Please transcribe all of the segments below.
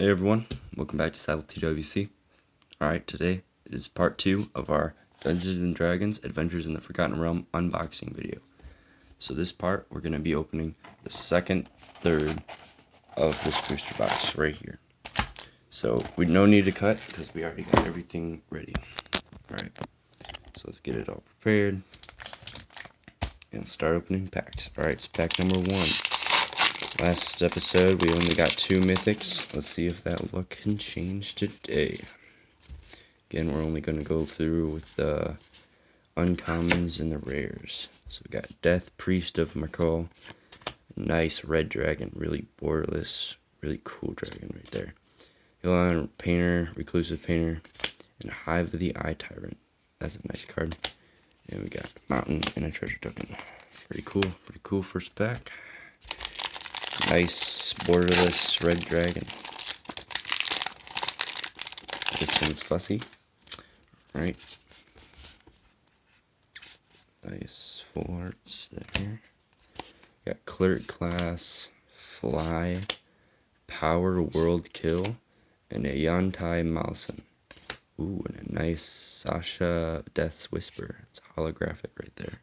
Hey everyone, welcome back to SAPPLE TWC. Alright, today is part 2 of our Dungeons & Dragons Adventures in the Forgotten Realm unboxing video. So this part, we're going to be opening the second third of this booster box right here. So we no need to cut because we already got everything ready. Alright, so let's get it all prepared and start opening packs. Alright, so pack number 1. Last episode, we only got 2 mythics. Let's see if that luck can change today. Again, we're only going to go through with the uncommons and the rares. So we got Death Priest of McCall. Nice red dragon, really borderless, really cool dragon right there. Elon Painter, Reclusive Painter, and Hive of the Eye Tyrant. That's a nice card. And we got Mountain and a treasure token. Pretty cool first pack. Nice borderless red dragon. This one's fussy. Alright. Nice full arts there. Got Cleric Class, Fly, Power World Kill, and a Yantai Malson. Ooh, and a nice Sasha Death's Whisper. It's holographic right there.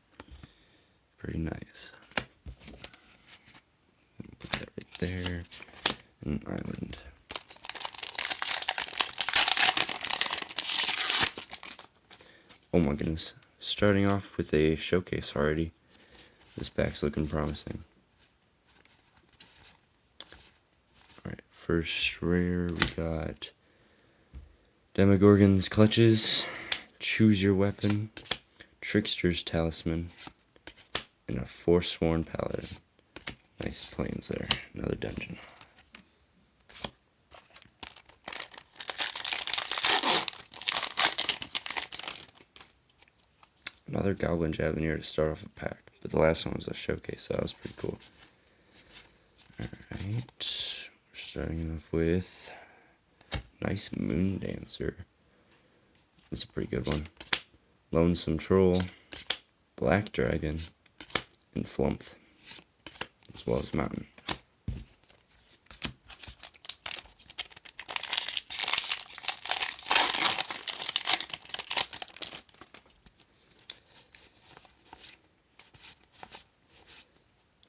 Pretty nice. Put that right there. An island. Oh my goodness. Starting off with a showcase already. This pack's looking promising. Alright, first rare we got Demogorgon's Clutches, Choose Your Weapon, Trickster's Talisman, and a Forsworn Paladin. Nice planes there. Another dungeon. Another Goblin Javelineer to start off a pack. But the last one was a showcase, so that was pretty cool. Alright. We're starting off with nice Moon Dancer. That's a pretty good one. Lonesome Troll, Black Dragon, and Flump, as well as Mountain.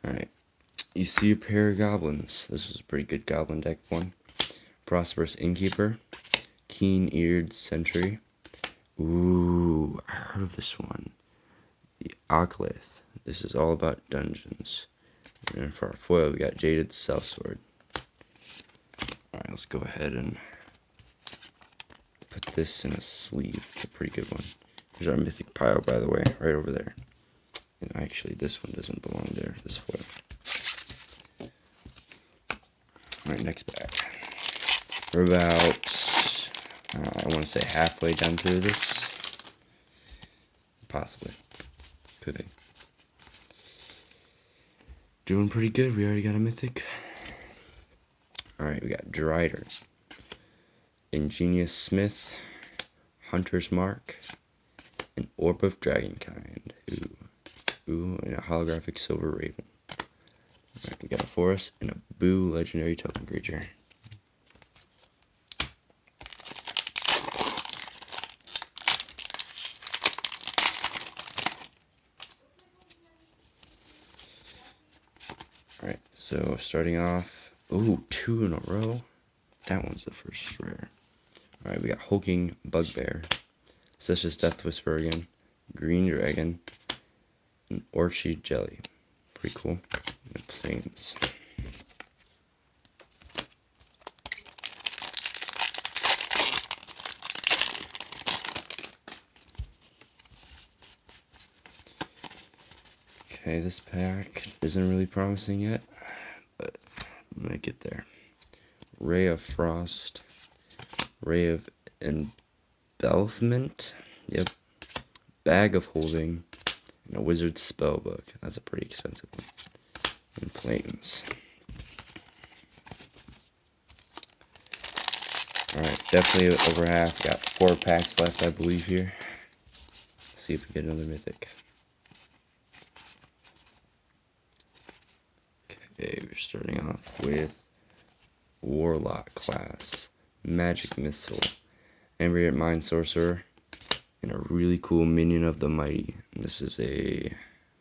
Alright, you see a pair of goblins. This was a pretty good goblin deck one. Prosperous Innkeeper, Keen-Eared Sentry. Ooh, I heard of this one. The wacth. This is all about dungeons. And for our foil, we got Jaded Sellsword. Alright, let's go ahead and put this in a sleeve. It's a pretty good one. Here's our mythic pile, by the way, right over there. And actually, this one doesn't belong there, this foil. Alright, next pack. We're about, I want to say halfway down through this. Possibly. Could be. Doing pretty good. We already got a mythic. Alright, we got Drider, Ingenious Smith, Hunter's Mark, and Orb of Dragonkind. Ooh, and a holographic Silver Raven. Alright, we got a Forest and a Boo legendary token creature. Alright, so starting off, ooh, 2 in a row. That one's the first rare. Alright, we got Hulking Bugbear, Sister's Death Whisper again, Green Dragon, and Orchid Jelly. Pretty cool. And planes. Okay, this pack isn't really promising yet, but I'm gonna get there. Ray of Frost, Ray of Embellishment, yep, Bag of Holding, and a Wizard's Spellbook. That's a pretty expensive one. And planes. Alright, definitely over half. Got 4 packs left, I believe, here. Let's see if we get another mythic. Okay, we're starting off with Warlock class, Magic Missile, Ambient Mind Sorcerer, and a really cool Minion of the Mighty. And this is a,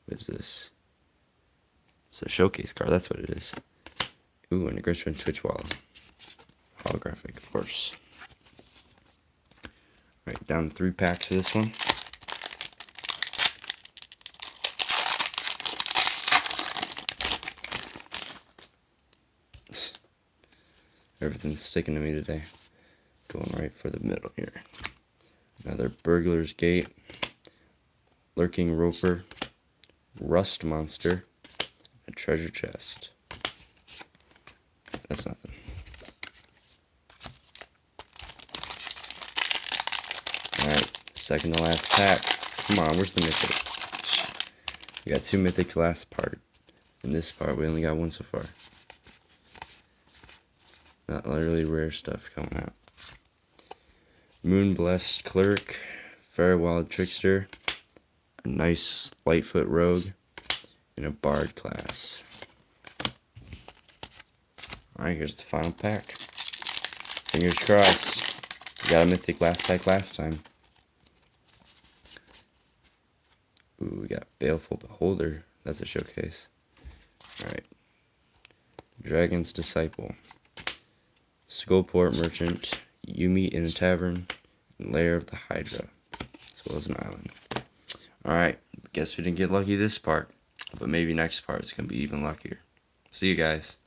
what is this? It's a showcase card, that's what it is. Ooh, and a Grishman Twitch Wall. Holographic, of course. Alright, down 3 packs for this one. Everything's sticking to me today. Going right for the middle here. Another Burglar's Gate, Lurking Roper, Rust Monster, a Treasure Chest. That's nothing. Alright, second to last pack. Come on, where's the mythic? We got 2 mythics last part. In this part, we only got 1 so far. Not really rare stuff coming out. Moonblessed Cleric, Fairwild Trickster, a nice Lightfoot Rogue, and a Bard class. Alright, here's the final pack. Fingers crossed. We got a mythic last pack last time. Ooh, we got Baleful Beholder. That's a showcase. Alright. Dragon's Disciple. Skullport Merchant, Yumi in a Tavern, and Lair of the Hydra, as well as an island. Alright, guess we didn't get lucky this part, but maybe next part it's going to be even luckier. See you guys.